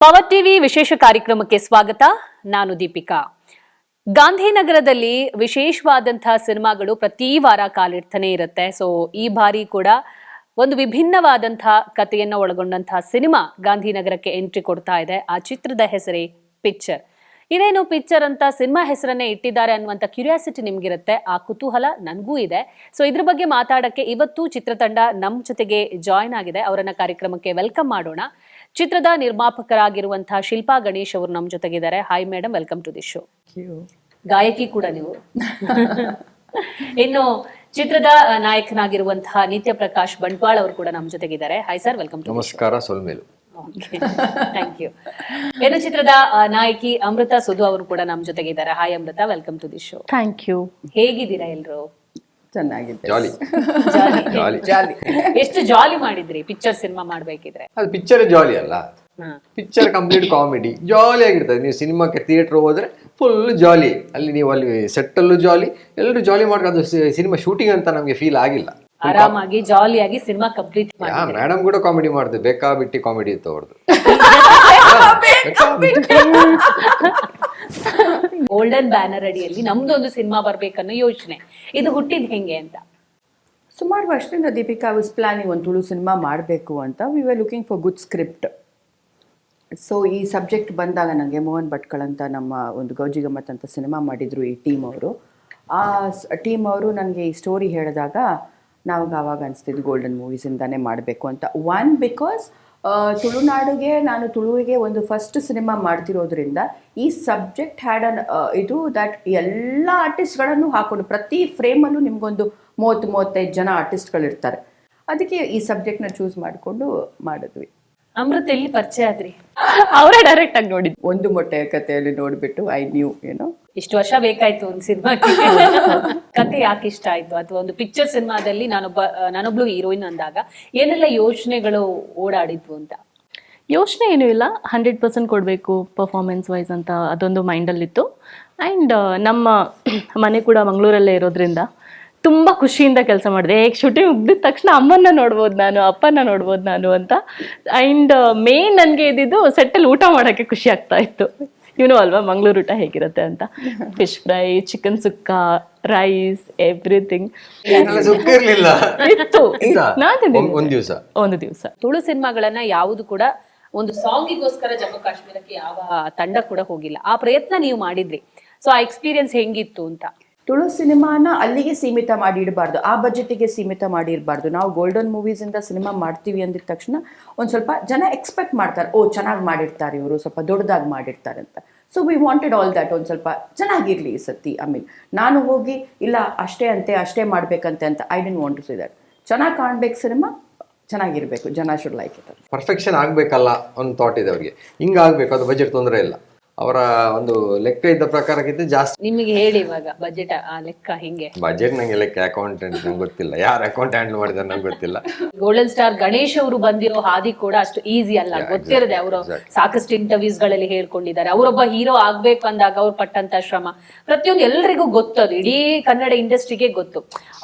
Power TV ವಿಶೇಷ ಕಾರ್ಯಕ್ರಮಕ್ಕೆ ಸ್ವಾಗತ. ನಾನು ದೀಪಿಕಾ. ಗಾಂಧಿನಗರದಲ್ಲಿ ವಿಶೇಷವಾದಂತಹ ಸಿನಿಮಾಗಳು ಪ್ರತಿ ವಾರ ಕಾಲಿಡ್ತಾನೆ ಇರುತ್ತೆ. ಸೊ ಈ ಬಾರಿ ಕೂಡ ಒಂದು ವಿಭಿನ್ನವಾದಂತಹ ಕಥೆಯನ್ನು ಒಳಗೊಂಡಂತಹ ಸಿನಿಮಾ ಗಾಂಧಿನಗರಕ್ಕೆ ಎಂಟ್ರಿ ಕೊಡ್ತಾ ಇದೆ. ಆ ಚಿತ್ರದ ಹೆಸರೇ ಪಿಕ್ಚರ್. ಇದೇನು ಪಿಕ್ಚರ್ ಅಂತ ಸಿನಿಮಾ ಹೆಸರನ್ನೇ ಇಟ್ಟಿದ್ದಾರೆ ಅನ್ನುವಂಥ ಕ್ಯೂರಿಯಾಸಿಟಿ ನಿಮ್ಗಿರುತ್ತೆ, ಆ ಕುತೂಹಲ ನನಗೂ ಇದೆ. ಸೊ ಇದ್ರ ಬಗ್ಗೆ ಮಾತಾಡಕ್ಕೆ ಇವತ್ತು ಚಿತ್ರತಂಡ ನಮ್ಮ ಜೊತೆಗೆ ಜಾಯ್ನ್ ಆಗಿದೆ. ಅವರನ್ನ ಕಾರ್ಯಕ್ರಮಕ್ಕೆ ವೆಲ್ಕಮ್ ಮಾಡೋಣ. ಚಿತ್ರದ ನಿರ್ಮಾಪಕರಾಗಿರುವಂತಹ ಶಿಲ್ಪಾ ಗಣೇಶ್ ಅವರು ನಮ್ಮ ಜೊತೆಗಿದ್ದಾರೆ. Hi madam, welcome to the show. ಗಾಯಕಿ ಕೂಡ ನೀವು. ಇನ್ನು ಚಿತ್ರದ ನಾಯಕನಾಗಿರುವಂತಹ ನಿತ್ಯ ಪ್ರಕಾಶ್ ಬಂಟ್ವಾಳ್ ಅವರು ಕೂಡ ನಮ್ಮ ಜೊತೆಗಿದ್ದಾರೆ. Hi sir, welcome to. ನಮಸ್ಕಾರ. ಸೊಲ್ಮೇಲು. Thank you. ಇನ್ನು ಚಿತ್ರದ ನಾಯಕಿ ಅಮೃತ ಸುಧು ಅವರು ಕೂಡ ನಮ್ಮ ಜೊತೆಗಿದ್ದಾರೆ. Hi Amrutha, welcome to the show. Thank you. ಹೇಗಿದ್ದೀರಾ ಎಲ್ರು? ಚೆನ್ನಾಗಿದೆ. ಜಾಲಿ. ಎಷ್ಟು ಜಾಲಿ ಮಾಡಿದ್ರಿ ಪಿಕ್ಚರ್ ಸಿನಿಮಾ ಮಾಡ್ಬೇಕಿದ್ರೆ? ಅದು ಪಿಕ್ಚರ್ ಜಾಲಿ ಅಲ್ಲ, ಪಿಕ್ಚರ್ ಕಂಪ್ಲೀಟ್ ಕಾಮಿಡಿ, ಜಾಲಿ ಆಗಿರ್ತದೆ. ನೀವು ಸಿನಿಮಾಕ್ಕೆ ಥಿಯೇಟರ್ ಹೋದ್ರೆ ಫುಲ್ ಜಾಲಿ. ಅಲ್ಲಿ ನೀವು ಅಲ್ಲಿ ಸೆಟ್ ಅಲ್ಲೂ ಜಾಲಿ, ಎಲ್ಲರೂ ಜಾಲಿ ಮಾಡ್ಕೊಂಡು. ಅದು ಸಿನಿಮಾ ಶೂಟಿಂಗ್ ಅಂತ ನಮ್ಗೆ ಫೀಲ್ ಆಗಿಲ್ಲ. ಆರಾಮಾಗಿ ಜಾಲಿಯಾಗಿ ಸಿನಿಮಾ ಕಂಪ್ಲೀಟ್ ಮಾಡಿ. ಮೇಡಮ್ ಕೂಡ ಕಾಮಿಡಿ ಮಾಡಿದೆ, ಬೇಕಾ ಬಿಟ್ಟಿ ಕಾಮಿಡಿ ಇತ್ತು ಅವ್ರದ್ದು. ಗೋಲ್ಡನ್ ಬ್ಯಾನರ್ ಅಡಿಯಲ್ಲಿ ನಮ್ದೊಂದು ಸಿನಿಮಾ ಬರ್ಬೇಕನ್ನೋ ಯೋಚನೆ ಇದು ಹುಟ್ಟಿದ್ ಹೆಂಗೆ ಅಂತ? ಸುಮಾರು ವರ್ಷದಿಂದ ದೀಪಿಕಾ ವಾಸ್ ಪ್ಲಾನಿಂಗ್ ಒಂದು ತುಳು ಸಿನಿಮಾ ಮಾಡಬೇಕು ಅಂತ. We were looking for good script. So ಈ ಸಬ್ಜೆಕ್ಟ್ ಬಂದಾಗ ನನಗೆ ಮೋಹನ್ ಭಟ್ಕಳ್ ಅಂತ ನಮ್ಮ ಒಂದು ಗೌಜಿ ಗಮ್ಮತ್ ಅಂತ ಸಿನಿಮಾ ಮಾಡಿದ್ರು ಈ ಟೀಮ್ ಅವರು. ಆ ಟೀಮ್ ಅವರು ನನಗೆ ಈ ಸ್ಟೋರಿ ಹೇಳಿದಾಗ ನಾವು ಆವಾಗ ಅನಿಸ್ತಿದ್ದು ಗೋಲ್ಡನ್ ಮೂವೀಸಿಂದಾನೇ ಮಾಡಬೇಕು ಅಂತ. ಒನ್ ಬಿಕಾಸ್ ತುಳುನಾಡಿಗೆ ನಾನು ತುಳುವಿಗೆ ಒಂದು ಫಸ್ಟ್ ಸಿನಿಮಾ ಮಾಡ್ತಿರೋದ್ರಿಂದ ಈ ಸಬ್ಜೆಕ್ಟ್ ಹ್ಯಾಡ್ ಅನ್ ಇದು ದಟ್ ಎಲ್ಲ ಆರ್ಟಿಸ್ಟ್ಗಳನ್ನು ಹಾಕೊಂಡು ಪ್ರತಿ ಫ್ರೇಮಲ್ಲೂ ನಿಮ್ಗೊಂದು 30-35 ಜನ ಆರ್ಟಿಸ್ಟ್ಗಳಿರ್ತಾರೆ. ಅದಕ್ಕೆ ಈ ಸಬ್ಜೆಕ್ಟ್ನ ಚೂಸ್ ಮಾಡಿಕೊಂಡು ಮಾಡಿದ್ವಿ. ಅಮೃತ ಎಲ್ಲಿ ಪರಿಚಯ ಆದ್ರಿ? ಅವರೇ ಡೈರೆಕ್ಟ್ ಆಗಿ ನೋಡಿದ್ದು. ಒಂದು ಮೊಟ್ಟೆಯ ಕಥೆಯಲ್ಲಿ ನೋಡ್ಬಿಟ್ಟು ಐ ನ್ಯೂ ಏನೋ ಇಷ್ಟು ವರ್ಷ ಬೇಕಾಯ್ತು ಒಂದು ಸಿನಿಮಾಕ್ಕೆ. ಕತೆ ಯಾಕೆ ಇಷ್ಟ ಆಯ್ತು? ಅಥವಾ ಒಂದು ಪಿಕ್ಚರ್ ಸಿನಿಮಾದಲ್ಲಿ ನಾನೊಬ್ಳು ಹೀರೋಯಿನ್ ಅಂದಾಗ ಏನೆಲ್ಲ ಯೋಚನೆಗಳು ಓಡಾಡಿದ್ವು ಅಂತ? ಯೋಚನೆ ಏನೂ ಇಲ್ಲ, 100% ಕೊಡಬೇಕು ಪರ್ಫಾರ್ಮೆನ್ಸ್ ವೈಸ್ ಅಂತ ಅದೊಂದು ಮೈಂಡಲ್ಲಿತ್ತು. ಆ್ಯಂಡ್ ನಮ್ಮ ಮನೆ ಕೂಡ ಮಂಗಳೂರಲ್ಲೇ ಇರೋದ್ರಿಂದ ತುಂಬ ಖುಷಿಯಿಂದ ಕೆಲಸ ಮಾಡಿದೆ. ಶೂಟಿಂಗ್ ಮುಗ್ದಿದ ತಕ್ಷಣ ಅಮ್ಮನ್ನ ನೋಡ್ಬೋದು ನಾನು, ಅಪ್ಪನ ನೋಡ್ಬೋದು ನಾನು ಅಂತ. ಆ್ಯಂಡ್ ಮೇನ್ ನನಗೆ ಇದ್ದಿದ್ದು ಸೆಟ್ಟಲ್ಲಿ ಊಟ ಮಾಡೋಕ್ಕೆ ಖುಷಿ ಆಗ್ತಾ ಇತ್ತು. ಇವನು ಅಲ್ವಾ ಮಂಗಳೂರು ಊಟ ಹೇಗಿರುತ್ತೆ ಅಂತ. ಫಿಶ್ ಫ್ರೈ, ಚಿಕನ್ ಸುಕ್ಕ, ರೈಸ್, ಎವ್ರಿಥಿಂಗ್ ಇತ್ತು. ಒಂದು ದಿವಸ ತುಳು ಸಿನಿಮಾಗಳನ್ನ ಯಾವುದು ಕೂಡ ಒಂದು ಸಾಂಗಿಗೋಸ್ಕರ ಜಮ್ಮು ಕಾಶ್ಮೀರಕ್ಕೆ ಯಾವ ತಂಡ ಕೂಡ ಹೋಗಿಲ್ಲ. ಆ ಪ್ರಯತ್ನ ನೀವು ಮಾಡಿದ್ರಿ. ಸೊ ಆ ಎಕ್ಸ್ಪೀರಿಯನ್ಸ್ ಹೆಂಗಿತ್ತು ಅಂತ? ತುಳು ಸಿನಿಮಾನ ಅಲ್ಲಿಗೆ ಸೀಮಿತ ಮಾಡಿ ಇಡಬಾರ್ದು, ಆ ಬಜೆಟಿಗೆ ಸೀಮಿತ ಮಾಡಿ ಇರಬಾರ್ದು. ನಾವು ಗೋಲ್ಡನ್ ಮೂವೀಸಿಂದ ಸಿನಿಮಾ ಮಾಡ್ತೀವಿ ಅಂದಿದ ತಕ್ಷಣ ಒಂದು ಸ್ವಲ್ಪ ಜನ ಎಕ್ಸ್ಪೆಕ್ಟ್ ಮಾಡ್ತಾರೆ, ಓ ಚೆನ್ನಾಗಿ ಮಾಡಿರ್ತಾರೆ ಇವರು, ಸ್ವಲ್ಪ ದೊಡ್ಡದಾಗಿ ಮಾಡಿರ್ತಾರೆ ಅಂತ. So we wanted all that. ಒಂದು ಸ್ವಲ್ಪ ಚೆನ್ನಾಗಿರಲಿ ಈ ಸತಿ. ಐ ಮೀನ್ ನಾನು ಹೋಗಿ ಇಲ್ಲ ಅಷ್ಟೇ ಮಾಡಬೇಕಂತೆ ಅಂತ I didn't want to say that. ಚೆನ್ನಾಗಿ ಕಾಣ್ಬೇಕು ಸಿನಿಮಾ, ಚೆನ್ನಾಗಿರ್ಬೇಕು, ಜನ ಶುಡ್ ಲೈಕ್ ಇಟ್. ಪರ್ಫೆಕ್ಷನ್ ಆಗಬೇಕಲ್ಲ ಒಂದು ಥಾಟ್ ಇದೆ ಅವರಿಗೆ. ಹಿಂಗಾಗಬೇಕು, ಅದು ಬಜೆಟ್ ತೊಂದರೆ ಇಲ್ಲ. ಅವರ ಒಂದು ಲೆಕ್ಕ ಇದ್ದ ಪ್ರಕಾರಕ್ಕಿಂತ ಜಾಸ್ತಿ. ನಿಮಗೆ ಹೇಳಿ ಇವಾಗ ಬಜೆಟ್ ಆ ಲೆಕ್ಕ ಹಿಂಗೆ? ಬಜೆಟ್ ನಂಗೆ ಲೆಕ್ಕ ಅಕೌಂಟೆಂಟ್ ನಂಗೆ ಗೊತ್ತಿಲ್ಲ, ಯಾರು ಅಕೌಂಟ್ ಹ್ಯಾಂಡಲ್ ಮಾಡಿದಾರೆ ನಂಗೆ ಗೊತ್ತಿಲ್ಲ. ಗೋಲ್ಡನ್ ಸ್ಟಾರ್ ಗಣೇಶ್ ಅವರು ಬಂದಿರೋ ಹಾದಿ ಕೂಡ ಅಷ್ಟು ಈಸಿ ಅಲ್ಲ, ಗೊತ್ತಿರದೆ. ಅವರು ಸಾಕಷ್ಟು ಇಂಟರ್ವ್ಯೂಸ್ ಗಳಲ್ಲಿ ಹೇಳ್ಕೊಂಡಿದ್ದಾರೆ. ಅವರೊಬ್ಬ ಹೀರೋ ಆಗ್ಬೇಕು ಅಂದಾಗ ಅವ್ರು ಪಟ್ಟಂತ ಶ್ರಮ ಪ್ರತಿಯೊಂದು ಎಲ್ರಿಗೂ ಗೊತ್ತದು, ಇಡೀ ಕನ್ನಡ ಇಂಡಸ್ಟ್ರಿಗೆ ಗೊತ್ತು.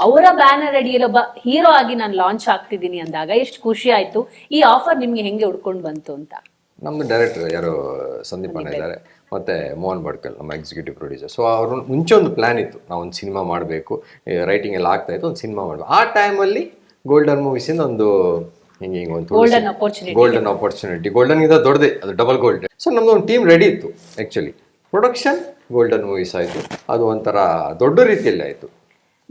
ಅವರ ಬ್ಯಾನರ್ ಅಡಿಯಲ್ಲಿ ಒಬ್ಬ ಹೀರೋ ಆಗಿ ನಾನು ಲಾಂಚ್ ಆಗ್ತಿದ್ದೀನಿ ಅಂದಾಗ ಎಷ್ಟು ಖುಷಿ ಆಯ್ತು. ಈ ಆಫರ್ ನಿಮ್ಗೆ ಹೆಂಗೆ ಹುಡ್ಕೊಂಡು ಬಂತು ಅಂತ? ನಮ್ದು ಡೈರೆಕ್ಟರ್ ಯಾರು ಸಂದೀಪ್ ಅಣ್ಣ ಇದ್ದಾರೆ, ಮತ್ತೆ ಮೋಹನ್ ಭಟ್ಕಲ್ ನಮ್ಮ ಎಕ್ಸಿಕ್ಯೂಟಿವ್ ಪ್ರೊಡ್ಯೂಸರ್. ಸೊ ಅವರು ಮುಂಚೆ ಒಂದು ಪ್ಲಾನ್ ಇತ್ತು, ನಾವು ಒಂದು ಸಿನಿಮಾ ಮಾಡಬೇಕು, ರೈಟಿಂಗ್ ಎಲ್ಲ ಆಗ್ತಾ ಇತ್ತು, ಒಂದು ಸಿನಿಮಾ ಮಾಡಬೇಕು. ಆ ಟೈಮಲ್ಲಿ ಗೋಲ್ಡನ್ ಮೂವೀಸಿಂದ ಒಂದು ಹಿಂಗೆ ಒಂದು ಗೋಲ್ಡನ್ ಆಪರ್ಚುನಿಟಿ, ಗೋಲ್ಡನ್ ಇಂದ ದೊಡ್ಡದೇ, ಅದು ಡಬಲ್ ಗೋಲ್ಡನ್. ಸೊ ನಮ್ದು ಒಂದು ಟೀಮ್ ರೆಡಿ ಇತ್ತು. ಆ್ಯಕ್ಚುಲಿ ಪ್ರೊಡಕ್ಷನ್ ಗೋಲ್ಡನ್ ಮೂವೀಸ್ ಆಯಿತು, ಅದು ಒಂಥರ ದೊಡ್ಡ ರೀತಿಯಲ್ಲಿ ಆಯಿತು.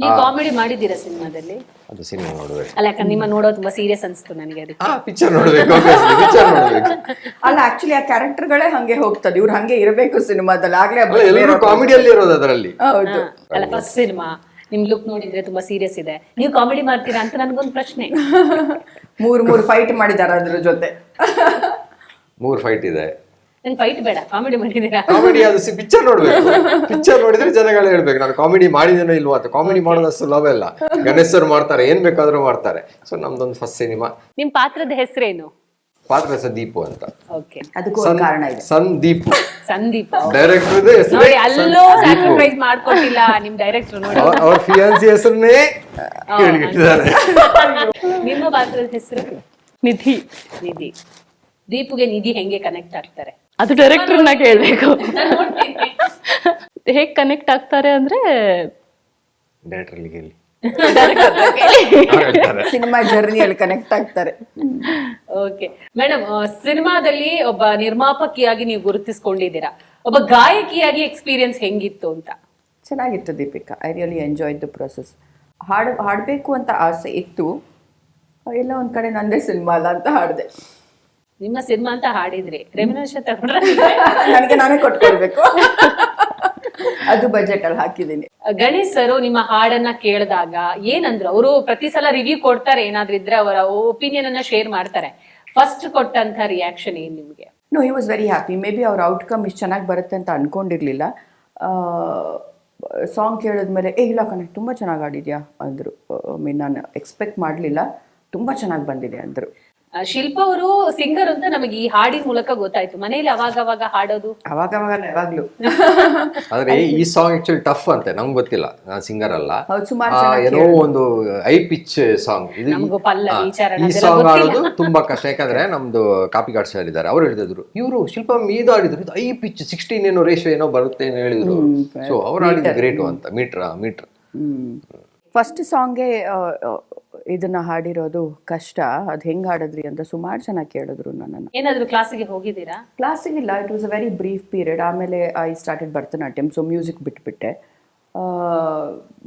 ನೀವು ಕಾಮಿಡಿ ಮಾಡಿದ್ದೀರಾ ಸಿನಿಮಾದಲ್ಲಿ? ಅದು ಸಿನಿಮಾ ನೋಡ್ಬೇಕು ಅಲ್ಲ, ಯಾಕಂದ್ರೆ ನಿಮ್ಮ ನೋಡೋದು ತುಂಬಾ ಸೀರಿಯಸ್ ಅನ್ಸ್ತು ನನಗೆ. ಅದಕ್ಕೆ ಪಿಕ್ಚರ್ ನೋಡ್ಬೇಕು, ಪಿಕ್ಚರ್ ನೋಡ್ಬೇಕು. ಅಲ್ಲ ಆಕ್ಚುಲಿ ಆ ಕ್ಯಾರೆಕ್ಟರ್ಗಳೇ ಹಂಗೆ ಹೋಗ್ತದೆ, ಇವ್ರು ಹಂಗೆ ಇರಬೇಕು ಸಿನಿಮಾದಲ್ಲಿ, ಆಗ್ಲೇ ಎಲ್ಲರೂ ಕಾಮಿಡಿಯಲ್ಲಿ ಇರೋದು ಅದರಲ್ಲಿ. ಹೌದು. ಅಲ್ಲ, ಫಸ್ಟ್ ಸಿನಿಮಾ ನಿಮ್ ಲುಕ್ ನೋಡಿದ್ರೆ ತುಂಬಾ ಸೀರಿಯಸ್ ಇದೆ, ನೀವು ಕಾಮಿಡಿ ಮಾಡ್ತೀರಾ ಅಂತ ನನ್ಗೊಂದು ಪ್ರಶ್ನೆ. ಮೂರು ಫೈಟ್ ಮಾಡಿದಾರೆ ಅದ್ರ ಜೊತೆ. 3 ಫೈಟ್ ಇದೆ. ನನ್ ಫೈಟ್ ಬೇಡ, ಕಾಮಿಡಿ ಮಾಡಿದೀರಾ? ಕಾಮಿಡಿ ಅದು ಪಿಕ್ಚರ್ ನೋಡ್ಬೇಕು. ಪಿಕ್ಚರ್ ನೋಡಿದ್ರೆ ಜನಗಳು ಹೇಳ್ಬೇಕು ನಾನು ಕಾಮಿಡಿ ಮಾಡಿದೇನೋ ಇಲ್ವಾ ಅಂತ. ಕಾಮಿಡಿ ಮಾಡೋದಷ್ಟು ಸುಲಭ ಇಲ್ಲ. ಗಣೇಶ್ ಸರ್ ಮಾಡ್ತಾರೆ, ಏನ್ ಬೇಕಾದ್ರೂ ಮಾಡ್ತಾರೆ. ಸೊ ನಮ್ದೊಂದು ಫಸ್ಟ್ ಸಿನಿಮಾ. ನಿಮ್ ಪಾತ್ರದ ಹೆಸರೇನು? ಪಾತ್ರ ಹೆಸರು ದೀಪು ಅಂತ. ಓಕೆ, ಅದಕ್ಕೂ ಕಾರಣ ಇದೆ. ಸಂದೀಪ್ ಡೈರೆಕ್ಟರ್ ನೋಡಿ, ಅಲ್ಲೂ ಸ್ಯಾಕ್ರಿಫೈಸ್ ಮಾಡ್ಕೊಟ್ಟಿಲ್ಲ ನಿಮ್ ಡೈರೆಕ್ಟರ್. ನೋಡಿ, ಅವ್ರ ಫಿಯಾನ್ಸಿ ಹೆಸರನ್ನೇ ಹೇಳಿಟ್ಟಿದ್ದಾರೆ. ನಿಮ್ಮ ಪಾತ್ರದ ಹೆಸರು? ನಿಧಿ. ನಿಧಿ. ದೀಪುಗೆ ನಿಧಿ ಹೆಂಗೆ ಕನೆಕ್ಟ್ ಆಗ್ತಾರೆ? ಅದು ಡೈರೆಕ್ಟರ್ನ ಕೇಳಬೇಕು. ಹೇಗೆ ಕನೆಕ್ಟ್ ಆಗ್ತಾರೆ ಅಂದ್ರೆ ಡೈರೆಕ್ಟ್ರಲ್ಲಿ ಹೇಳಿ. ಸಿನಿಮಾ ಜರ್ನಿಯಲ್ಲಿ ಕನೆಕ್ಟ್ ಆಗ್ತಾರೆ. ಓಕೆ ಮೇಡಮ್, ಸಿನಿಮಾದಲ್ಲಿ ಒಬ್ಬ ನಿರ್ಮಾಪಕಿಯಾಗಿ ನೀವು ಗುರುತಿಸ್ಕೊಂಡಿದ್ದೀರಾ, ಒಬ್ಬ ಗಾಯಕಿಯಾಗಿ ಎಕ್ಸ್ಪೀರಿಯನ್ಸ್ ಹೆಂಗಿತ್ತು ಅಂತ? ಚೆನ್ನಾಗಿತ್ತು Deepika. I really enjoyed the process. ಹಾಡಬೇಕು ಅಂತ ಆಸೆ ಇತ್ತು, ಎಲ್ಲ ಒಂದ್ ಕಡೆ ನಂದೇ ಸಿನಿಮಾ ಅಲ್ಲ ಅಂತ ಹಾಡಿದೆ. ನಿಮ್ಮ ಸಿನಿಮಾ ಅಂತ ಹಾಡಿದ್ರಿ, ರೆಮ್ಯುನರೇಷನ್ ತಗೊಂಡ್ರೆ ನನಗೆ ನಾನೇ ಕೊಟ್ಕೊಳ್ಬೇಕು. ಅದು ಬಜೆಟ್ ಅಲ್ಲಿ ಹಾಕಿದ್ದೀನಿ. ಗಣೇಶ್ ಸರ್ ನಿಮ್ಮ ಹಾಡನ್ನ ಕೇಳಿದಾಗ ಏನಂದ್ರು? ಅವರು ಪ್ರತಿ ಸಲ ರಿವ್ಯೂ ಕೊಡ್ತಾರೆ, ಏನಾದ್ರೂ ಇದ್ರೆ ಅವರ ಒಪಿನಿಯನ್ ಅನ್ನ ಶೇರ್ ಮಾಡ್ತಾರೆ. ಫಸ್ಟ್ ಕೊಟ್ಟಂತ ರಿಯಾಕ್ಷನ್ ಏನ್ ನಿಮ್ಗೆ? No, he was very happy. Maybe ಅವ್ರ ಔಟ್ಕಮ್ ಇಷ್ಟು ಚೆನ್ನಾಗಿ ಬರುತ್ತೆ ಅಂತ ಅನ್ಕೊಂಡಿರ್ಲಿಲ್ಲ. ಸಾಂಗ್ ಕೇಳಿದ್ಮೇಲೆ ಇಲ್ಲ ಕಣೆ ತುಂಬ ಚೆನ್ನಾಗಿ ಆಡಿದ್ಯಾ ಅಂದರು. ಮೀನ್ ನಾನು ಎಕ್ಸ್ಪೆಕ್ಟ್ ಮಾಡಲಿಲ್ಲ, ತುಂಬ ಚೆನ್ನಾಗಿ ಬಂದಿದೆ ಅಂದರು. ಶಿಲ್ಪ ಅವರು ಸಿಂಗರ್ ಅಂತ ನಮಗೆ ಈ ಹಾಡಿನ ಮೂಲಕ ಗೊತ್ತಾಯ್ತು. ಮನೇಲಿ ಅವಾಗ ಹಾಡೋದು? ಅವಾಗವಾಗ ಯಾವಾಗ್ಲೂ. ಆದ್ರೆ ಈ ಸಾಂಗ್ ಆಕ್ಚುಲಿ ಟಫ್ ಅಂತೆ, ನಮ್ಗೆ ಗೊತ್ತಿಲ್ಲ, ನಾನು ಸಿಂಗರ್ ಅಲ್ಲ. ಹೌದು, ಸುಮಾರು ಏನೋ ಒಂದು ಐ ಪಿಚ್ ಸಾಂಗ್ ಇದು. ನಮಗೂ ಪಲ್ಲವಿ ಚರಣ ಈ ಸಾಂಗ್ ಆಡೋದು ತುಂಬಾ ಕಷ್ಟ. ಯಾಕಂದ್ರೆ ನಮ್ದು ಕಾಪಿ ಕಾರ್ಡ್ ಸರ್ ಇದ್ದಾರೆ, ಅವ್ರು ಹೇಳಿದ್ರು ಇವರು ಶಿಲ್ಪ ಇದು ಆಡಿದ್ರು, ಇದು ಐ ಪಿಚ್ 16 ಏನೋ ರೇಷಿಯೋ ಏನೋ ಬರುತ್ತೆ ಅಂತ ಹೇಳಿದ್ರು. ಸೊ ಅವ್ರು ಆಡಿದ್ದು ಗ್ರೇಟು ಅಂತ. ಮೀಟ್ರ್ ಫಸ್ಟ್ ಸಾಂಗ್ಗೆ ಇದನ್ನ ಹಾಡಿರೋದು ಕಷ್ಟ. ಅದು ಹೆಂಗ್ ಹಾಡಿದ್ರಿ ಅಂತ ಸುಮಾರು ಚೆನ್ನಾಗಿ ಕೇಳಿದ್ರು ನನ್ನನ್ನು. ಏನಾದ್ರು ಕ್ಲಾಸಿಗೆ ಹೋಗಿದ್ದೀರಾ? ಕ್ಲಾಸಿಗಿಲ್ಲ, it was a very brief period. ಆಮೇಲೆ I started Bharatanatyam, so music ಬಿಟ್ಬಿಟ್ಟೆ.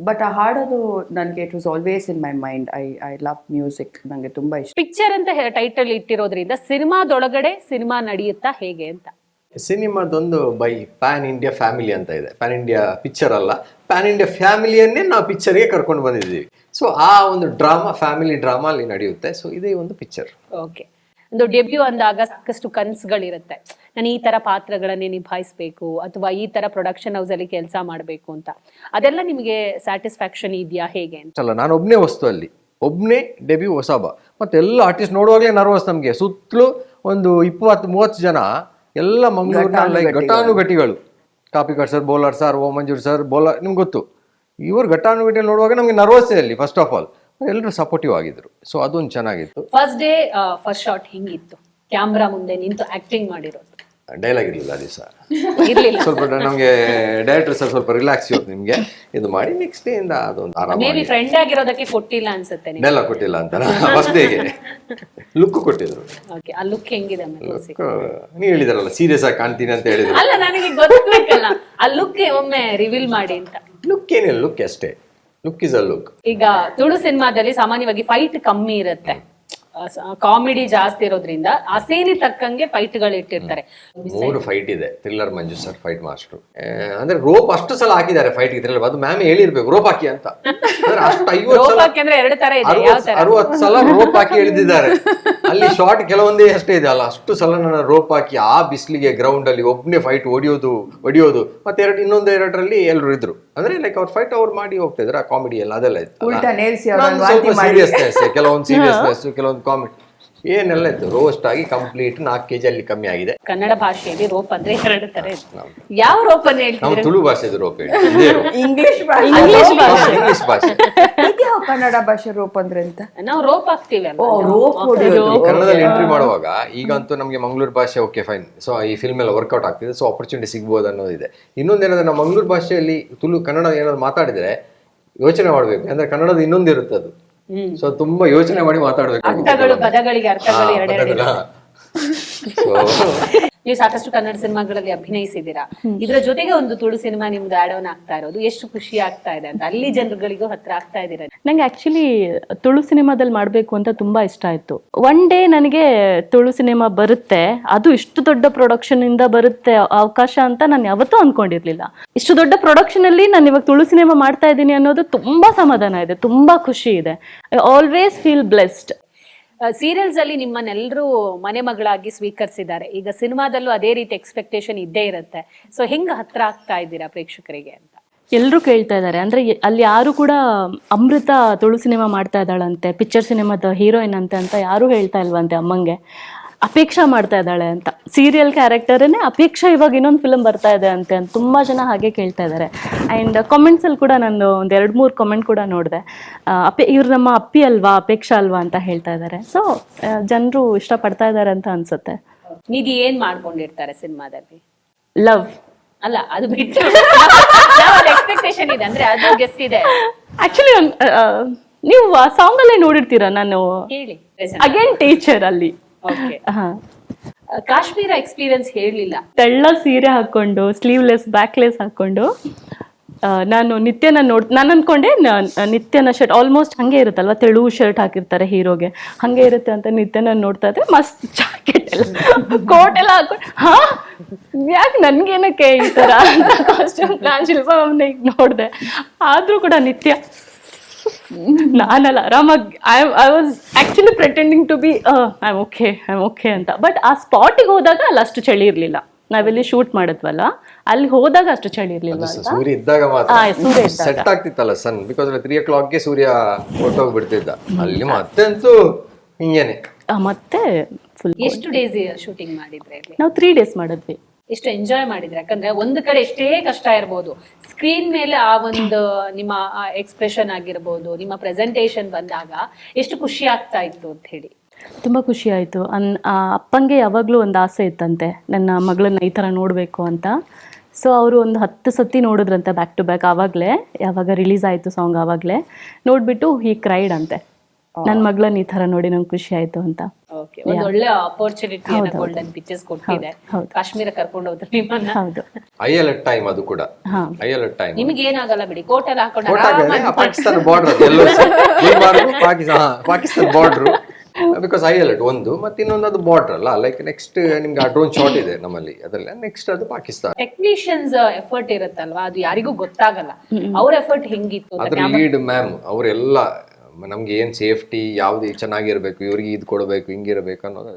ಬಟ್ ಆ ಹಾಡೋದು ನನಗೆ it was always in my mind. I love music, ನನಗೆ ತುಂಬ ಇಷ್ಟ. ಪಿಕ್ಚರ್ ಅಂತ ಟೈಟಲ್ ಇಟ್ಟಿರೋದ್ರಿಂದ ಸಿನಿಮಾದೊಳಗಡೆ ಸಿನಿಮಾ ನಡೆಯುತ್ತಾ ಹೇಗೆ ಅಂತ? ಸಿನಿಮಾದೊಂದು ಬೈ ಪ್ಯಾನ್ ಇಂಡಿಯಾ ಫ್ಯಾಮಿಲಿ ಅಂತ ಇದೆ. ಪ್ಯಾನ್ ಇಂಡಿಯಾ ಪಿಕ್ಚರ್ ಅಲ್ಲ, ಪ್ಯಾನ್ ಇಂಡಿಯಾ ಫ್ಯಾಮಿಲಿಯನ್ನೇ ನಾವು ಪಿಕ್ಚರ್ಗೆ ಕರ್ಕೊಂಡು ಬಂದಿದ್ದೀವಿ. ಸೊ ಆ ಒಂದು ಡ್ರಾಮಾ, ಫ್ಯಾಮಿಲಿ ಡ್ರಾಮಾ ಅಲ್ಲಿ ನಡೆಯುತ್ತೆ. ಸೊ ಇದೇ ಒಂದು ಪಿಕ್ಚರ್. ಓಕೆ, ಒಂದು ಡೆಬ್ಯೂ ಅಂದಾಗ ಸಾಕಷ್ಟು ಕನಸುಗಳಿರುತ್ತೆ. ನಾನು ಈ ತರ ಪಾತ್ರಗಳನ್ನೇ ನಿಭಾಯಿಸ್ಬೇಕು ಅಥವಾ ಈ ತರ ಪ್ರೊಡಕ್ಷನ್ ಹೌಸ್ ಅಲ್ಲಿ ಕೆಲಸ ಮಾಡಬೇಕು ಅಂತ. ಅದೆಲ್ಲ ನಿಮಗೆ ಸ್ಯಾಟಿಸ್ಫ್ಯಾಕ್ಷನ್ ಇದೆಯಾ ಹೇಗೆ ಅಂತ? ಅಲ್ಲ, ನಾನು ಒಬ್ಬನೇ ವಸ್ತು ಅಲ್ಲಿ, ಒಬ್ಬನೇ ಡೆಬ್ಯೂ ಹೊಸಬ. ಮತ್ತೆ ಎಲ್ಲ ಆರ್ಟಿಸ್ಟ್ ನೋಡುವಾಗಲೇ ನರ್ವಸ್. ನಮಗೆ ಸುತ್ತಲೂ ಒಂದು 20-30 ಜನ, ಎಲ್ಲ ಮಂಗಳೂರಿನ ಘಟಾನುಘಟಿಗಳು. ಕಾಪಿ ಕಾರ್ಡ್ ಸರ್, ಬೌಲರ್ ಸರ್, ಓ ಮಂಜೂರ್ ಸರ್, ಬೌಲರ್, ನಿಮ್ಗೆ ಗೊತ್ತು. ಇವರು ಘಟಾನುಘಟಿ ನೋಡುವಾಗ ನಮಗೆ ನರ್ವಸ್ ಅಲ್ಲಿ. ಫಸ್ಟ್ ಆಫ್ ಆಲ್ ಎಲ್ಲರೂ ಸಪೋರ್ಟಿವ್ ಆಗಿದ್ರು. ಸೊ ಅದೊಂದು ಚೆನ್ನಾಗಿತ್ತು. ಫಸ್ಟ್ ಡೇ ಫಸ್ಟ್ ಶಾಟ್ ಹಿಂಗಿತ್ತು? ಕ್ಯಾಮ್ರಾ ಮುಂದೆ ನಿಂತು ಆಕ್ಟಿಂಗ್ ಮಾಡಿರೋದು? ಡೈಲಾಗ್ ಇರಲಿಲ್ಲ ಆ ದಿವಸ. ಇರ್ಲಿಲ್ಲ. ಸ್ವಲ್ಪ ನಮಗೆ ಡೈರೆಕ್ಟರ್ ಸರ್ ಸ್ವಲ್ಪ ರಿಲ್ಯಾಕ್ಸ್ ಇವತ್ತು ನಿಮ್ಗೆ ಇದು ಮಾಡಿ, ನೆಕ್ಸ್ಟ್ ಡೇ ಇಂದ ಅದೊಂದು ಆರಾಮ. ಮೇ ಬಿ ಫ್ರೆಂಡ್ ಆಗಿರೋದಕ್ಕೆ ಕೊಟ್ಟಿಲ್ಲ ಅನ್ಸುತ್ತೆ ನಿಮ್ಗೆ. ಡೈಲಾಗ್ ಕೊಟ್ಟಿಲ್ಲ ಅಂತ ಫಸ್ಟ್ ಡೇಗೆ ಲುಕ್ ಕೊಟ್ಟಿದ್ರು. ಓಕೆ, ಆ ಲುಕ್ ಹೆಂಗಿದೆ? ನೀವು ಹೇಳಿದಾರಲ್ಲ ಸೀರಿಯಸ್ ಆಗಿ ಕಾಣ್ತೀನಿ ಅಂತ ಹೇಳಿದ್ರು. ಅಲ್ಲ, ನನಗೆ ಗೊತ್ತಾಗಬೇಕಲ್ಲ, ಆ ಲುಕ್ ಒಮ್ಮೆ ರಿವೀಲ್ ಮಾಡಿ ಅಂತ. ಲುಕ್ ಏನಿಲ್ಲ, ಲುಕ್ ಅಷ್ಟೇ. Look is a look. ಈಗ ತುಳು ಸಿನಿಮಾದಲ್ಲಿ ಸಾಮಾನ್ಯವಾಗಿ ಫೈಟ್ ಕಮ್ಮಿ ಇರುತ್ತೆ, ಕಾಮಿಡಿ ಜಾಸ್ತಿ ಇರೋದ್ರಿಂದ ಅಸೇನಿ ತಕ್ಕಂಗೆ ಫೈಟ್ ಗಳು ಇಟ್ಟಿರ್ತಾರೆ. 3 ಫೈಟ್ ಇದೆ. ಥ್ರಿಲ್ಲರ್ ಮಂಜು ಸರ್ ಫೈಟ್ ಮಾಸ್ಟರ್. ಅಂದ್ರೆ ರೋಪ್ ಅಷ್ಟು ಸಲ ಹಾಕಿದ್ದಾರೆ ಫೈಟ್ ಗೆ. ಥ್ರಿಲ್ಲರ್ ಅದು ಮ್ಯಾಮ್ ಹೇಳಿರ್ಬೇಕು ರೋಪ್ ಹಾಕಿ ಅಂತ. ಅಂದ್ರೆ ಅಷ್ಟು 2 ತರ ಇದೆ. ಯಾವ ತರ? 60 ಸಲ ರೋಪ್ ಹಾಕಿ ಹೇಳಿದ್ದಾರೆ. ಅಲ್ಲಿ ಶಾರ್ಟ್ ಕೆಲವೊಂದೇ ಅಷ್ಟೇ ಇದೆ ಅಲ್ಲ, ಅಷ್ಟು ಸಲ ನನ್ನ ರೋಪ್ ಹಾಕಿ ಆ ಬಿಸಿಲಿಗೆ ಗ್ರೌಂಡ್ ಅಲ್ಲಿ ಒಬ್ಬನೇ ಫೈಟ್ ಹೊಡಿಯೋದು ಮತ್ತೆ ಇನ್ನೊಂದು 2ರಲ್ಲಿ ಎಲ್ಲರೂ ಇದ್ರು. ಅಂದ್ರೆ ಲೈಕ್ ಅವ್ರ ಫೈಟ್ ಅವ್ರು ಮಾಡಿ ಹೋಗ್ತಾ ಇದ್ರು. ಆ ಕಾಮಿಡಿ ಎಲ್ಲ ಅದೆಲ್ಲ ಇತ್ತು. ಸ್ವಲ್ಪ ಸೀರಿಯಸ್ನೆಸ್, ಕೆಲವೊಂದು ಸೀರಿಯಸ್ನೆಸ್, ಕೆಲವೊಂದು ಕಾಮಿಡಿ ಏನೆಲ್ಲ ಇತ್ತು. ರೋಸ್ಟ್ ಆಗಿ ಕಂಪ್ಲೀಟ್ 4 kg ಅಲ್ಲಿ ಕಮ್ಮಿ ಆಗಿದೆ. ಕನ್ನಡ ಭಾಷೆಯಲ್ಲಿ ರೋಪ್ ಅಂದ್ರೆ 2 ತರ ಇದೆ. ಯಾವ ರೋಪ್ ಅನ್ನು ಹೇಳ್ತೀವಿ? ನಾವು ತುಳು ಭಾಷೆದು ರೋಪ್ ಹೇಳಿ, ಇಂಗ್ಲಿಷ್ ಇಂಗ್ಲಿಷ್ ಭಾಷೆ. ಕನ್ನಡ ಭಾಷೆ ರೋಪ್ ಅಂದ್ರೆ ಅಂತ ನಾವು ರೋಪ್ ಹಾಕ್ತಿವಿ. ಕನ್ನಡದಲ್ಲಿ ಎಂಟ್ರಿ ಮಾಡುವಾಗ ಈಗಂತೂ ನಮಗೆ ಮಂಗಳೂರು ಭಾಷೆ ಓಕೆ ಫೈನ್. ಸೊ ಈ ಫಿಲ್ಮ್ ಎಲ್ಲ ವರ್ಕೌಟ್ ಆಗ್ತಿದೆ. ಸೊ ಆಪರ್ಚುನಿಟಿ ಸಿಗ್ಬೋದು ಅನ್ನೋದಿದೆ. ಇನ್ನೊಂದೇನಂದ್ರೆ ನಾವು ಮಂಗಳೂರು ಭಾಷೆಯಲ್ಲಿ ಕನ್ನಡ ಏನಾದ್ರು ಮಾತಾಡಿದ್ರೆ ಯೋಚನೆ ಮಾಡ್ಬೇಕು. ಅಂದ್ರೆ ಕನ್ನಡದ ಇನ್ನೊಂದು ಇರುತ್ತೆ ಅದು. ಸೊ ತುಂಬಾ ಯೋಚನೆ ಮಾಡಿ ಮಾತಾಡ್ಬೇಕು. ಅರ್ಥಗಳು, ಪದಗಳಿಗೆ ಅರ್ಥಗಳು ಎರಡೆರಡು. ನೀವು ಸಾಕಷ್ಟು ಕನ್ನಡ ಸಿನಿಮಾಗಳಲ್ಲಿ ಅಭಿನಯಿಸಿದ್ದೀರಾ. ಇದರ ಜೊತೆಗೆ ಒಂದು ತುಳು ಸಿನಿಮಾ ನಿಮ್ದು ಆಡ್ ಆನ್ ಆಗ್ತಾ ಇರೋದು ಎಷ್ಟು ಖುಷಿ ಆಗ್ತಾ ಇದೆ ಅಂತ. ಅಲ್ಲಿ ಜನರುಗಳಿಗೂ ಹತ್ರ ಆಗ್ತಾ ಇದ್ದೀರಾ? ನಂಗೆ ಆಕ್ಚುಲಿ ತುಳು ಸಿನಿಮಾದಲ್ಲಿ ಮಾಡಬೇಕು ಅಂತ ತುಂಬಾ ಇಷ್ಟ ಆಯ್ತು. ಒನ್ ಡೇ ನನಗೆ ತುಳು ಸಿನಿಮಾ ಬರುತ್ತೆ, ಅದು ಇಷ್ಟು ದೊಡ್ಡ ಪ್ರೊಡಕ್ಷನ್ ಇಂದ ಬರುತ್ತೆ ಅವಕಾಶ ಅಂತ ನಾನು ಯಾವತ್ತೂ ಅನ್ಕೊಂಡಿರ್ಲಿಲ್ಲ. ಇಷ್ಟು ದೊಡ್ಡ ಪ್ರೊಡಕ್ಷನ್ ಅಲ್ಲಿ ನಾನು ಇವಾಗ ತುಳು ಸಿನಿಮಾ ಮಾಡ್ತಾ ಇದ್ದೀನಿ ಅನ್ನೋದು ತುಂಬಾ ಸಮಾಧಾನ ಇದೆ, ತುಂಬಾ ಖುಷಿ ಇದೆ. I always feel blessed. Serials ಅಲ್ಲಿ ನಿಮ್ಮನ್ನೆಲ್ಲರೂ ಮನೆ ಮಗಳಾಗಿ ಸ್ವೀಕರಿಸಿದ್ದಾರೆ. ಈಗ ಸಿನಿಮಾದಲ್ಲೂ ಅದೇ ರೀತಿ ಎಕ್ಸ್ಪೆಕ್ಟೇಷನ್ ಇದ್ದೇ ಇರುತ್ತೆ. ಸೊ ಹೆಂಗ ಹತ್ರ ಆಗ್ತಾ ಇದ್ದೀರಾ ಪ್ರೇಕ್ಷಕರಿಗೆ ಅಂತ? ಎಲ್ಲರೂ ಕೇಳ್ತಾ ಇದ್ದಾರೆ. ಅಂದ್ರೆ ಅಲ್ಲಿ ಯಾರು ಕೂಡ ಅಮೃತ ತುಳು ಸಿನಿಮಾ ಮಾಡ್ತಾ ಇದ್ದಾಳಂತೆ, ಪಿಕ್ಚರ್ ಸಿನಿಮಾದ ಹೀರೋಯಿನ್ ಅಂತ ಯಾರು ಹೇಳ್ತಾ ಇಲ್ವಂತೆ ಅಮ್ಮಂಗೆ. ಅಪೇಕ್ಷಾ ಮಾಡ್ತಾ ಇದ್ದಾಳೆ ಅಂತ, ಸೀರಿಯಲ್ ಕ್ಯಾರೆಕ್ಟರನ್ನೇ ಅಪೇಕ್ಷಾ ಇವಾಗ ಇನ್ನೊಂದು ಫಿಲಮ್ ಬರ್ತಾ ಇದೆ ಅಂತೆ ಅಂತ ತುಂಬ ಜನ ಹಾಗೆ ಕೇಳ್ತಾ ಇದ್ದಾರೆ. ಆ್ಯಂಡ್ ಕಾಮೆಂಟ್ಸಲ್ಲಿ ಕೂಡ ನಾನು ಒಂದು 2-3 ಕಾಮೆಂಟ್ ಕೂಡ ನೋಡಿದೆ, ಇವ್ರು ನಮ್ಮ ಅಪ್ಪಿ ಅಲ್ವಾ, ಅಪೇಕ್ಷಾ ಅಲ್ವಾ ಅಂತ ಹೇಳ್ತಾ ಇದ್ದಾರೆ. ಸೊ ಜನರು ಇಷ್ಟಪಡ್ತಾ ಇದ್ದಾರೆ ಅಂತ ಅನ್ಸುತ್ತೆ. ನಿಧಿ ಏನ್ ಮಾಡ್ಕೊಂಡಿರ್ತಾರೆ ಸಿನಿಮಾದಲ್ಲಿ? ಲವ್ ಅಲ್ಲ, ಅದು ಬಿಟ್ಟು ಎಕ್ಸ್ಪೆಕ್ಟೇಷನ್ ಇದೆ ಅಂದ್ರೆ ಅದು ಗೆಸ್ ಇದೆ. ಆಕ್ಚುಲಿ ನೀವು ಆ ಸಾಂಗ್ ಅಲ್ಲೇ ನೋಡಿರ್ತೀರಾ, ನಾನು ಹೇಳಿ. ಅಗೇನ್ ಟೀಚರ್ ಅಲ್ಲಿ ಓಕೆ. ಕಾಶ್ಮೀರ ಎಕ್ಸ್ಪೀರಿಯನ್ಸ್ ಹೇಳಲಿಲ್ಲ. ತೆಳ್ಳ ಸೀರೆ ಹಾಕೊಂಡು ಸ್ಲೀವ್ಲೆಸ್ ಬ್ಯಾಕ್ಲೆಸ್ ಹಾಕೊಂಡು ನಾನು ನಿತ್ಯನ ನಾನು ಅನ್ಕೊಂಡೆ ನಿತ್ಯನ ಶರ್ಟ್ ಆಲ್ಮೋಸ್ಟ್ ಹಂಗೆ ಇರುತ್ತಲ್ವಾ, ತೆಳು ಶರ್ಟ್ ಹಾಕಿರ್ತಾರೆ ಹೀರೋಗೆ, ಹಂಗೆ ಇರುತ್ತೆ ಅಂತ ನಿತ್ಯನ ನೋಡ್ತಾ ಇದ್ರೆ ಮಸ್ತ್ ಜಾಕೆಟ್ ಎಲ್ಲ ಕೋಟ್ ಎಲ್ಲ ಹಾಕೊಂಡು ಯಾಕೆ ನನ್ಗೇನಕ್ಕೆ ಈ ತರ ಅಂತ ಕಾಸ್ಟ್ಯೂಮ್ ನಾನು ಶಿಲ್ಪ ಮ್ಯಾಮ್ನ ಈಗ ನೋಡಿದೆ. ಆದ್ರೂ ಕೂಡ ನಿತ್ಯ ನಾನಲ್ಲ ಆರಾಮಾಗಿ I was actually pretending to be I am okay ಅಂತ. ಬಟ್ ಆ ಸ್ಪಾಟಿಗೆ ಹೋದಾಗ ಅಲ್ಲಿ ಅಷ್ಟು ಚಳಿ ಇರ್ಲಿಲ್ಲ. ನಾವೆಲ್ಲಿ ಶೂಟ್ ಮಾಡಿದ್ವಲ್ಲ ಅಲ್ಲಿ ಹೋದಾಗ ಅಷ್ಟು ಚಳಿ ಇರ್ಲಿಲ್ಲ. ಸೂರ್ಯ ಇದ್ದಾಗ ಸೂರ್ಯ ಮಾತ್ರ ಸೆಟ್ ಆಗ್ತಿತ್ತಲ್ಲ ಸನ್, ಬಿಕಾಸ್ 3 o'clock ಸೂರ್ಯ ಹೊರಟೋಗ್ಬಿಡ್ತಿದ್ದ. ಅಲ್ಲಿ ಮತ್ತೆ ಅಂತೂ ಹಿಂಗೇನೆ. ಮತ್ತೆ ಫುಲ್ ಎಷ್ಟು ಡೇಸ್ ಶೂಟಿಂಗ್ ಮಾಡಿದ್ರೆ ಇಲ್ಲಿ? ನಾವು 3 days ಮಾಡಿದ್ವಿ. ಎಷ್ಟು ಎಂಜಾಯ್ ಮಾಡಿದ್ರೆ? ಯಾಕಂದ್ರೆ ಒಂದು ಕಡೆ ಎಷ್ಟೇ ಕಷ್ಟ ಇರ್ಬೋದು, ಸ್ಕ್ರೀನ್ ಮೇಲೆ ಆ ಒಂದು ನಿಮ್ಮ ಎಕ್ಸ್ಪ್ರೆಷನ್ ಆಗಿರ್ಬೋದು, ನಿಮ್ಮ ಪ್ರೆಸೆಂಟೇಶನ್ ಬಂದಾಗ ಎಷ್ಟು ಖುಷಿ ಆಗ್ತಾ ಇತ್ತು ಅಂತ ಹೇಳಿ. ತುಂಬ ಖುಷಿ ಆಯಿತು. ಅಪ್ಪಂಗೆ ಯಾವಾಗಲೂ ಒಂದು ಆಸೆ ಇತ್ತಂತೆ ನನ್ನ ಮಗಳನ್ನ ಈ ಥರ ನೋಡಬೇಕು ಅಂತ. ಸೊ ಅವರು ಒಂದು 10 ಸತಿ ನೋಡಿದ್ರಂತೆ ಬ್ಯಾಕ್ ಟು ಬ್ಯಾಕ್. ಆವಾಗಲೇ ಯಾವಾಗ ರಿಲೀಸ್ ಆಯಿತು ಸಾಂಗ್ ಆವಾಗಲೇ ನೋಡಿಬಿಟ್ಟು ಹೀ ಕ್ರೈಡ್ ಅಂತೆ, ನನ್ನ ಮಗಳನ್ನ ಈ ಥರ ನೋಡಿ ನಂಗೆ ಖುಷಿ ಆಯಿತು ಅಂತ. ಓಕೆ, ಒಂದು ಒಳ್ಳೆ ಆಪರ್ಚುನಿಟಿ ಗೋಲ್ಡನ್ ಪಿಕ್ಚರ್ಸ್ ಕೊಟ್ಟಿದೆ. ಕಾಶ್ಮೀರ ಕರ್ಕೊಂಡು ಹೋದ್ರೆ ನಿಮ್ಮನ್ನ. ಹೌದು, ಐಎಲ್ಎಟ್ ಟೈಮ್ ಅದು ಕೂಡ. ಐಎಲ್ಎಟ್ ಟೈಮ್ ನಿಮ್ಗೆ ಏನಾಗಲ್ಲ ಬಿಡಿ, ಕೋಟ್ ಎಲ್ಲ ಹಾಕೊಂಡು Pakistan border Pakistan border, because ಐಎಲ್ಎಟ್ ಒಂದು ಮತ್ತೆ ಇನ್ನೊಂದು ಅದು ಬಾರ್ಡರ್ ಅಲ್ಲ. ಲೈಕ್ ನೆಕ್ಸ್ಟ್ ನಿಮ್ಗೆ ಆ ಡ್ರೋನ್ ಶಾಟ್ ಇದೆ ನಮ್ಮಲ್ಲಿ, ಅದರಲ್ಲಿ ನೆಕ್ಸ್ಟ್ ಅದು ಪಾಕಿಸ್ತಾನ. ಟೆಕ್ನಿಷಿಯನ್ಸ್ ಎಫರ್ಟ್ ಇರುತ್ತಲ್ವಾ, ಅದು ಯಾರಿಗೂ ಗೊತ್ತಾಗಲ್ಲ ಅವ್ರ ಎಫರ್ಟ್ ಹೆಂಗಿತ್ತು. ಅದ್ರ ಲೀಡ್ ಮ್ಯಾಮ್ ಅವರೆಲ್ಲ ನಮ್ಗೆ ಏನ್ ಸೇಫ್ಟಿ, ಯಾವ್ದು ಚೆನ್ನಾಗಿರ್ಬೇಕು, ಇವ್ರಿಗೆ ಇದು ಕೊಡಬೇಕು, ಹಿಂಗಿರ್ಬೇಕು ಅನ್ನೋದು